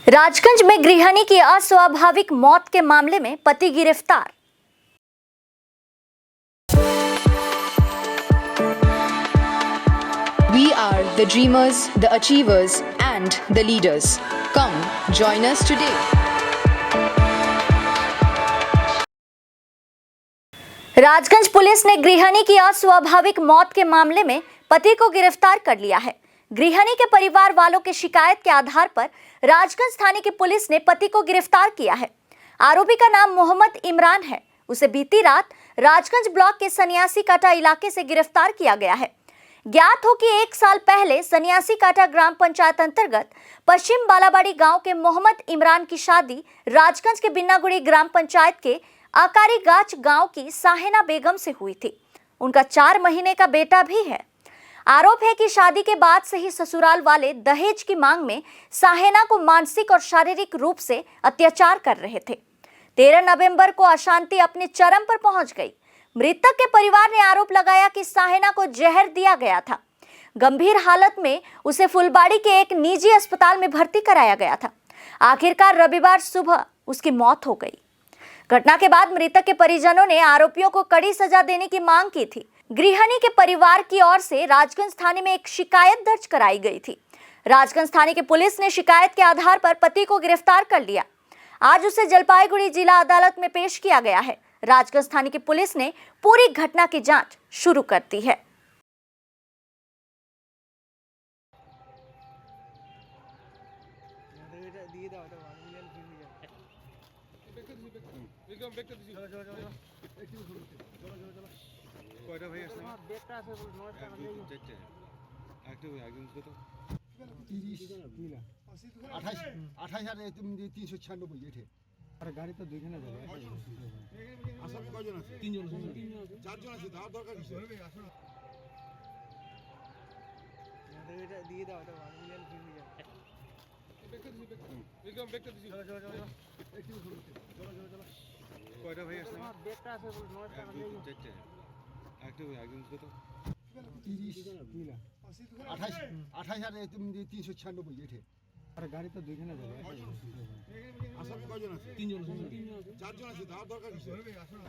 राजगंज में गृहिणी की अस्वाभाविक मौत के मामले में पति गिरफ्तार। We are the dreamers, the achievers, and the leaders. Come, join us today. Rajganj police ने गृहिणी की अस्वाभाविक मौत के मामले में पति को गिरफ्तार कर लिया है। गृहिणी के परिवार वालों की शिकायत के आधार पर राजगंज थाने की पुलिस ने पति को गिरफ्तार किया है। आरोपी का नाम मोहम्मद इमरान है। उसे बीती रात राजगंज ब्लॉक के सन्यासी काटा इलाके से गिरफ्तार किया गया है। ज्ञात हो कि 1 साल पहले सन्यासी काटा ग्राम पंचायत अंतर्गत पश्चिम बालाबाड़ी गांव के मोहम्मद इमरान की शादी राजगंज के बिन्नागुड़ी ग्राम पंचायत के आकारी गाछ गांव की साहेना बेगम से हुई थी। उनका 4 महीने का बेटा भी है। आरोप है कि शादी के बाद से ही ससुराल वाले दहेज की मांग में साहेना को मानसिक और शारीरिक रूप से अत्याचार कर रहे थे। 13 नवंबर को अशांति अपने चरम पर पहुंच गई। मृतक के परिवार ने आरोप लगाया कि साहेना को जहर दिया गया था। गंभीर हालत में उसे फुलबाड़ी के एक निजी अस्पताल में भर्ती कराया गया था। आखिरकार रविवार सुबह उसकी मौत हो गई। घटना के बाद मृतक के परिजनों ने आरोपियों को कड़ी सजा देने की मांग की थी। गृहिणी के परिवार की ओर से राजगंज थाने में एक शिकायत दर्ज कराई गई थी। राजगंज थाने की पुलिस ने शिकायत के आधार पर पति को गिरफ्तार कर लिया। आज उसे जलपाईगुड़ी जिला अदालत में पेश किया गया है। राजगंज थाने की पुलिस ने पूरी घटना की जांच शुरू कर दी है। গাড়ি তো দুইখানে যাবে আসলে কয়জন আছে? তিনজন আছে তার দরকার কি আসো না এটা দিয়ে দাও এটা 1 মিলিয়ন ফি হয়ে যাবে বেকটা দিছি চলো একটু চলো কয়টা ভাই আসছে আমার বেকটা আছে বল 9 টাকা নেই চারটে একটু একজন কত 30 মিলা 28 আর তুমি 396 এঠে আরে গাড়ি তো দুইখানে যাবে আসলে কয়জন আছে? তিনজন আছে চারজন আছে তার দরকার কি আসো না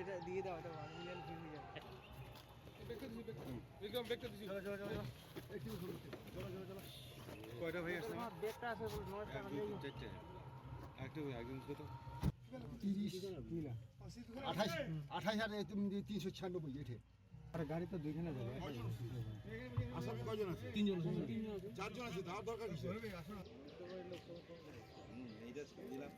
এটা দিয়ে দাও এটা 1 মিলিয়ন ফি হয়ে যাবে বেকটা দিছি চলো একটু চলো কয়টা ভাই আসছে আমার বেকটা আছে বল 9 টাকা নেই চারটে একটু একজন কত 30 মিলা 28 আর তুমি 396 এঠে আরে গাড়ি তো দুইখানে যাবে আসলে কয়জন আছে? তিনজন আছে চারজন আছে তার দরকার কি আসো না এইটা দিলাম